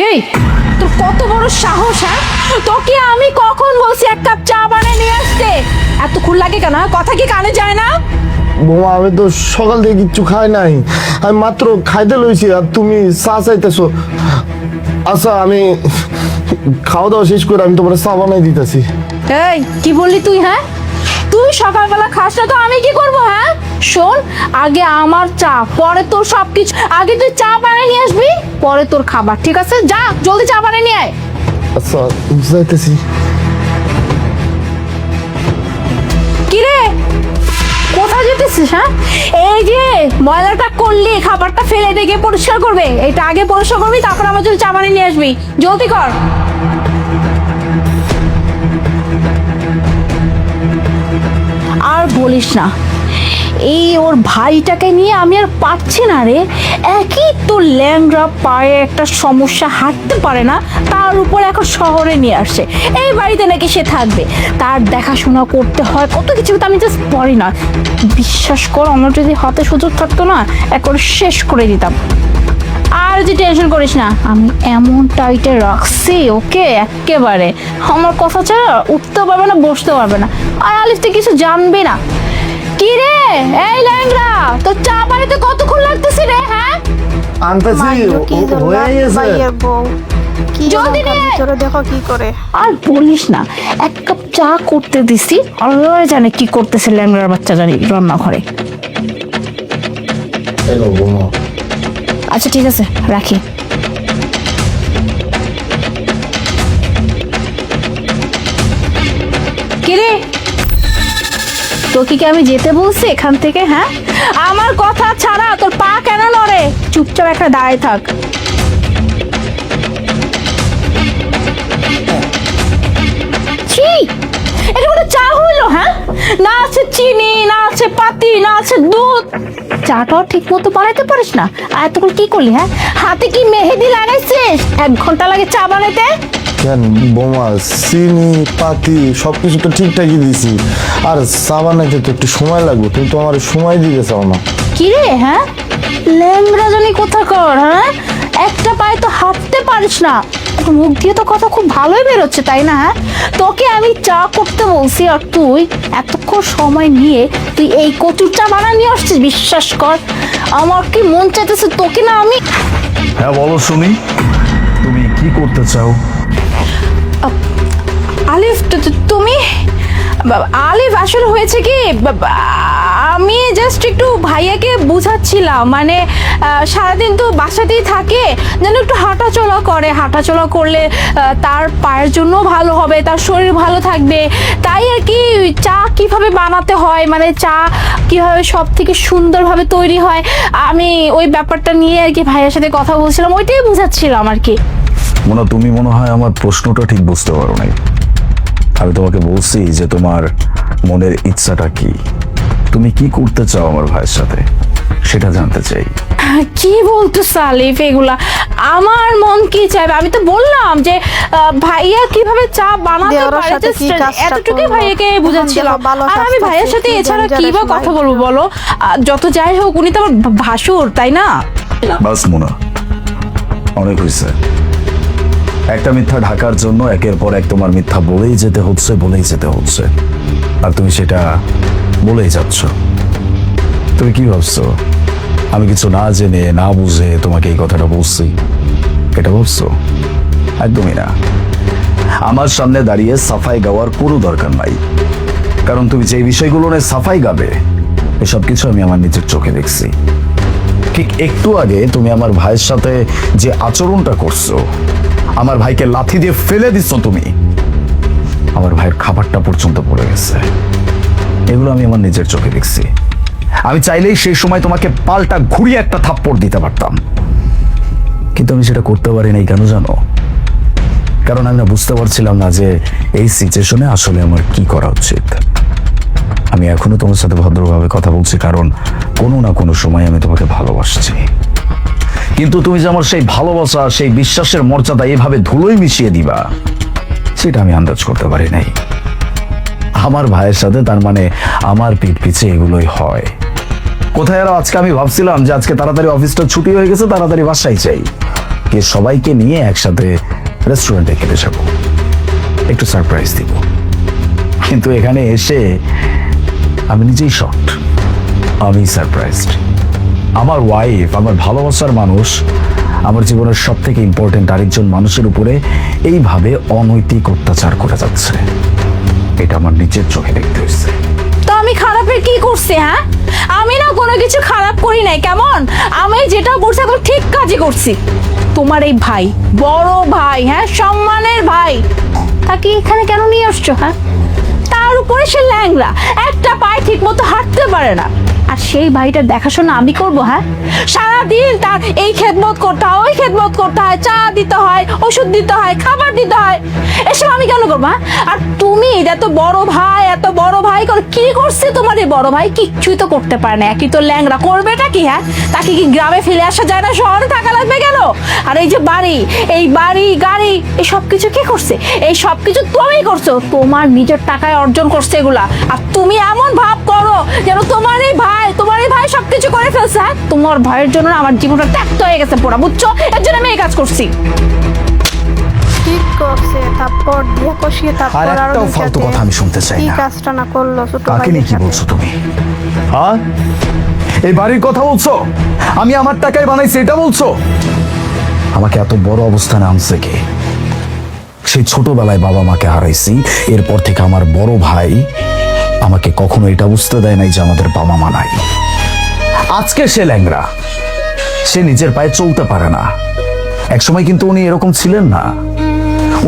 এই তোর কত বড় সাহস, হ্যাঁ? তোকে আমি কখন বলছি এক কাপ চা বানিয়ে নিয়ে আসতে? এতক্ষণ লাগে কেন? কথা কি কানে যায় না? বৌমা আমি তো সকাল থেকে কিচ্ছু খাই নাই, আমি মাত্র খাইতে লইছি আর তুমি চা চাইতেছো। আচ্ছা আমি খাওয়া দাওয়া শেষ করে আমি তোমার চা বানাই দিতেছি। এই কি বললি তুই? হ্যাঁ, তুই সকালবেলা খাস না তো আমি কি করবো? হ্যাঁ শোন, আগে আমার চা, পরে তোর সবকিছু। আগে তুই চা বানিয়ে নিয়ে আসবি, পরে তোর খাবার, ঠিক আছে? যা জলদি চা বানিয়ে নিয়ে আয়। আচ্ছা যাইতেছি। কিরে কোথায় যেতেছিস? হ্যাঁ, এই যে ময়লাটা করলি, খাবারটা ফেলে দিয়ে গিয়ে পরিষ্কার করবে। এটা আগে পরিষ্কার করবি, তারপর আমার জন্য চা বানিয়ে নিয়ে আসবি। জলদি কর। আর বলিস না, এই ওর ভাইটাকে নিয়ে আমি আর পারছি না রে। একই তো ল্যাংড়া, পায়ে একটা সমস্যা, হাঁটতে পারে না, তার উপর এখন শহরে নিয়ে আসছে। এই বাড়িতে নাকি সে থাকবে, তার দেখাশোনা করতে হয়, কত কিছু। তো আমি জাস্ট পারি না। বিশ্বাস কর, আমার যদি হাতে সুযোগ থাকতো না, একবারে শেষ করে দিতাম। আর যে টেনশন করিস না, আমি এমন টাইটে রাখছি ওকে, একেবারে আমার কথা ছাড়া উঠতেও পারবে না, বসতেও পারবে না। আর আলিফ তো কিছু জানবে না। কি রে এই ল্যাংড়া, তোর চা বানাতে কতক্ষণ লাগতেছে রে? হ্যাঁ আনতেছি, হয়ে গেছে। জলদি নে। দেখো কি করে। আর বলিস না, এক কাপ চা করতে দিছি, আল্লাহ জানে কি করতেছে ল্যাংড়ার বাচ্চা, জানি রান্নাঘরে। এলো বৌমা। আচ্ছা ঠিক আছে, রাখি। কিরে তোকে কি আমি যেতে বলছি এখান থেকে? হ্যাঁ, আমার কথা ছাড়া তোর পা কেন নড়ে? চুপচাপ একটা দাঁড়ায় থাক। ছি, এটা কোনো চা হইলো? হ্যাঁ, না আছে চিনি, না আছে পাতি, না আছে দুধ। চাটাও ঠিক মতো বানাইতে পারিস না। আর এতক্ষণ কি করলি? হ্যাঁ, হাতে কি মেহেদি লাগাইছিস? 1 ঘন্টা লাগে চা বানাইতে? কেন বৌমা, চিনি পাতি সবকিছু তো ঠিকঠাকই দিছি, আর চা বানাইতে তো একটু সময় লাগবে, তুমি তো আমার সময় দিতে চাও না। কি রে? হ্যাঁ, ল্যাংড়া জানি কোথা কর। হ্যাঁ, একটা পায়ে তো হাঁটতে পারিস না, মুখ দিয়ে তো কথা খুব ভালোই বেরোচ্ছে, তাই না? হ্যাঁ, তোকে আমি চা করতে বলছি আর তুই এতক্ষণ সময় নিয়ে তুই এই কচুর চা বানিয়ে নিয়ে আসছিস। বিশ্বাস কর, আমার কি মন চাইতেছে তোকে না আমি। হ্যাঁ বলো শুনি, তুমি কি করতে চাও? আলিফ তুমি, আলিফ আসলে হয়েছে কি, আমি জাস্ট একটু ভাইয়াকে বুঝাচ্ছিলাম, মানে সারাদিন তো বাসাতেই থাকে, যেন একটু হাঁটাচলা করে। হাঁটাচলা করলে তার পায়ের জন্য ভালো হবে, তার শরীর ভালো থাকবে। তাই আর কি, চা কিভাবে বানাতে হয়, মানে চা কিভাবে সব থেকে সুন্দরভাবে তৈরি হয়, আমি ওই ব্যাপারটা নিয়ে আর কি ভাইয়ের সাথে কথা বলছিলাম, ওইটাই বুঝাচ্ছিলাম আর কি। তুমি মনে হয় আমার প্রশ্নটা ঠিক বুঝতে পারো নাই। আমি তোমাকে বলছি যে তোমার মনের ইচ্ছাটা কি, তুমি কি করতে চাও আমার ভাইয়ের সাথে, সেটা জানতে চাই। কি বলতো সালিফ এগুলা? আমার মন কি চাইবে? আমি তো বললাম যে ভাইয়া কিভাবে চা বানাতে পারে, এতটুকুই ভাইয়াকে বুঝাচ্ছিলাম। আর আমি ভাইয়ের সাথে এছাড়া কি বা কথা বলবো বলো? যত যাই হোক, উনি তো আমার ভাসুর, তাই না? বাস মোনা, অনেক হয়েছে। একটা মিথ্যা ঢাকার জন্য একের পর এক তোমার মিথ্যা বলেই যেতে হচ্ছে, আর তুমি সেটা বলেই যাচ্ছ। তুমি কি ভাবছো আমি কিছু না জেনে না বুঝে তোমাকে এই কথাটা বলছি, এটা ভাবছো? একদমই না। আমার সামনে দাঁড়িয়ে সাফাই গাওয়ার কোনো দরকার নাই, কারণ তুমি যে বিষয়গুলো নিয়ে সাফাই গাবে এসব কিছু আমি আমার নিজের চোখে দেখছি। ঠিক একটু আগে তুমি আমার ভাইয়ের সাথে যে আচরণটা করছো, আমার ভাইকে লাথি দিয়ে ফেলে দিচ্ছ, তুমি আমার ভাইয়ের খাবারটা পর্যন্ত পড়ে গেছে, এগুলো আমি আমার নিজের চোখে দেখছি। আমি চাইলেই সেই সময় তোমাকে পাল্টা ঘুরিয়ে একটা থাপ্পড় দিতে পারতাম, কিন্তু আমি সেটা করতে পারি নাই। কেন জানো? কারণ আমি না বুঝতে পারছিলাম না যে এই সিচুয়েশনে আসলে আমার কি করা উচিত। আমি এখনো তোমার সাথে ভদ্রভাবে কথা বলছি, কারণ কোনো না কোনো সময় আমি তোমাকে ভালোবাসছি, কিন্তু তুমি যে আমার সেই ভালোবাসা, সেই বিশ্বাসের মর্যাদা এভাবে ধুলোয় মিশিয়ে দিবা, সেটা আমি আন্দাজ করতে পারি নাই। আমার ভাইয়ের সাথে তার মানে আমার পিঠ পিছে এগুলোই হয়। কোথায় আর আজকে আমি ভাবছিলাম যে আজকে তাড়াতাড়ি অফিসটা ছুটি হয়ে গেছে, তাড়াতাড়ি বাসায় চাই, গিয়ে সবাইকে নিয়ে একসাথে রেস্টুরেন্টে খেতে যাবো, একটু সারপ্রাইজ দিব। কিন্তু এখানে এসে আমি নিজেই শকড, আমি সারপ্রাইজড। আমার ওয়াইফ, আমার ভালোবাসার মানুষ, আমার জীবনের সব থেকে ইম্পর্টেন্ট আরেকজন মানুষের উপরে এইভাবে অনৈতিক অত্যাচার করে যাচ্ছে, এটা আমার নিজের চোখে দেখতে হয়েছে। তো আমি খারাপের কি করছি? হ্যাঁ, আমি না কোনো কিছু খারাপ করি নাই। কেমন, আমি যেটা করছি এখন ঠিক কাজই করছি। তোমার এই ভাই, বড় ভাই, হ্যাঁ সম্মানের ভাই, তাকে এখানে কেন নিয়ে আসছো? হ্যাঁ, তার উপরে সে ল্যাংড়া, একটা পায়ে ঠিক মতো হাঁটতে পারে না। আর সেই ভাইটার দেখাশোনা আমি করবো? হ্যাঁ, সারাদিন তার এই খেদমত করতে হয়, ওই খেদমত করতে হয়, চা দিতে হয়, ওষুধ দিতে হয়, খাবার দিতে হয়, এসব আমি কেন করবো? হ্যাঁ, আর তুমি এত বড় ভাই, এত বড় ভাই করে কি করছে তোমার এই বড় ভাই? কিচ্ছুই তো করতে পারে না, একই তো ল্যাংড়া, করবেটা কি? হ্যাঁ, তাকে কি গ্রামে ফিরে আসা যায় না? শহরে থাকা লাগবে কেন? আর এই যে বাড়ি, এই বাড়ি গাড়ি, এই সব কিছু কি করছে? এই সব কিছু তুমি করছো, তোমার নিজের টাকায় অর্জন করছে এগুলা। আর তুমি এমন ভাব করো যেন তোমার এই ভাই সবকিছু করে ফেলছে। হ্যাঁ, তোমার ভাইয়ের জন্য না আমার জীবনটা ত্যাক্ত হয়ে গেছে পুরা, বুঝছো? এর জন্য আমি এই কাজ করছি। ঠিক করছে, তারপর দিয়ে কষিয়ে আর তারপর আরো একটাও ফালতু কথা আমি শুনতে চাই কি না। কাজটা না করলো ছোট কাকে ভাইয়ের নিয়ে কি সাথে। বলছো তুমি? হ্যাঁ, এই বাড়ির কথা বলছো? আমি আমার টাকায় বানাইছি এটা বলছো? আমাকে এত বড় অবস্থানে আনছে কে? সেই ছোটবেলায় বাবা মাকে হারাইছি, এরপর থেকে আমার বড় ভাই আমাকে কখনো এটা বুঝতে দেয় নাই যে আমাদের বাবা মা নাই। আজকে সে ল্যাংড়া, সে নিজের পায়ে চলতে পারে না। একসময় কিন্তু উনি এরকম ছিলেন না।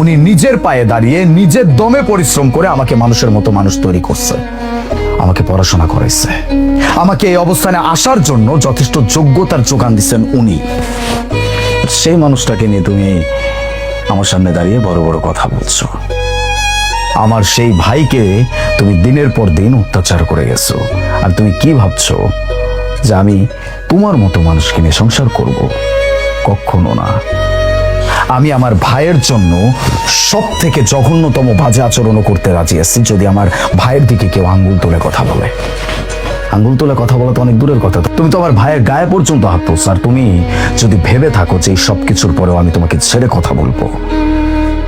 উনি নিজের পায়ে দাঁড়িয়ে নিজের দমে পরিশ্রম করে আমাকে মানুষের মতো মানুষ তৈরি করছে, আমাকে পড়াশোনা করাইছে, আমাকে এই অবস্থানে আসার জন্য যথেষ্ট যোগ্যতার যোগান দিচ্ছেন উনি। সেই মানুষটাকে নিয়ে তুমি আমার সামনে দাঁড়িয়ে বড় বড় কথা বলছো। আমার সেই ভাইকে তুমি দিনের পর দিন অত্যাচার করে গেছো, আর তুমি কি ভাবছো যে আমি তোমার মতো মানুষকে নিয়ে সংসার করব? কখনো না। আমি আমার ভাইয়ের জন্য সব থেকে জঘন্যতম বাজে আচরণও করতে রাজি আছি যদি আমার ভাইয়ের দিকে কেউ আঙ্গুল তুলে কথা বলে। আঙ্গুল তুলে কথা বলা তো অনেক দূরের কথা, তুমি তো আমার ভাইয়ের গায়ে পর্যন্ত হাত তুলছো। আর তুমি যদি ভেবে থাকো যে এই সব কিছুর পরেও আমি তোমাকে ছেড়ে কথা বলবো,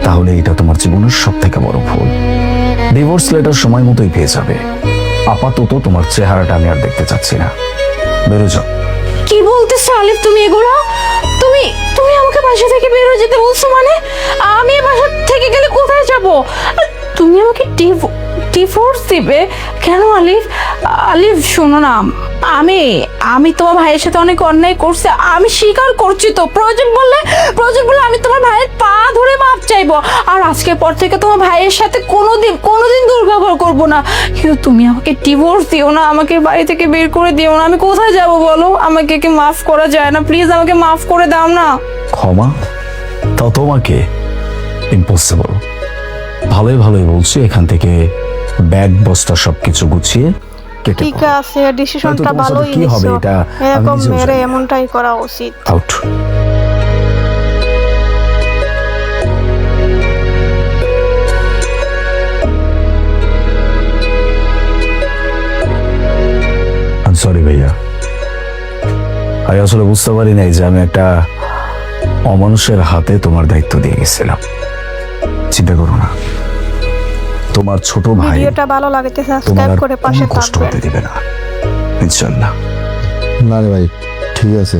তাহলে এটা তোমার জীবনের সব থেকে বড় ভুল। ডিভোর্স লেটার সময় মতোই পেয়ে যাবে। আপাতত তোমার চেহারাটা আমি আর দেখতে চাচ্ছি না, বেরো যাও। কি বলতেছো আলিফ তুমি এগুলো? তুমি তুমি আমাকে বাসা থেকে বের হয়ে যেতে বলছো? মানে আমি বাসা থেকে গেলে কোথায় যাব? তুমি আমাকে ডিভোর্স দিবে কেন আলিফ? আলিফ শোনো না, আমি তোমার ভাইয়ের সাথে অনেক অন্যায় করছি, আমি স্বীকার করছি। তো প্রয়োজন বললে আমি তোমার ভাইয়ের পা ধরে মাপ চাইবো। আর আজকের পর থেকে তোমার ভাইয়ের সাথে কোনোদিন দুর্ব্যবহার করবো না। কিন্তু তুমি আমাকে ডিভোর্স দিও না, আমাকে বাড়ি থেকে বের করে দিও না। আমি কোথায় যাব বলো? আমাকে কি মাফ করা যায় না? প্লিজ আমাকে মাফ করে দাও না। ক্ষমা? তা তোমাকে ইম্পসিবল। ভালোই ভালোই বলছি, এখান থেকে ব্যাগ বস্তা সবকিছু গুছিয়ে কেটে ঠিক পড়ো। আছে, ডিসিশনটা নয়তো তোমার সাথে ভালোই কি হবে নিছো। এটা আমি এরকম নিজেও মেরে জানি না। এমনটাই করা উচিত। আউট। সরি ভাইয়া, আমি আসলে বুঝতে পারি নাই যে আমি একটা অমানুষের হাতে তোমার দায়িত্ব দিয়ে গেছিলাম। চিন্তা করো না, তোমার ছোট ভাই ভিডিওটা ভালো লাগলে তোমার সাবস্ক্রাইব আর করে কোনো পাশে কষ্ট থাকবে। হতে দিবে না, ইনশাল্লাহ। না রে ভাই, ঠিক আছে।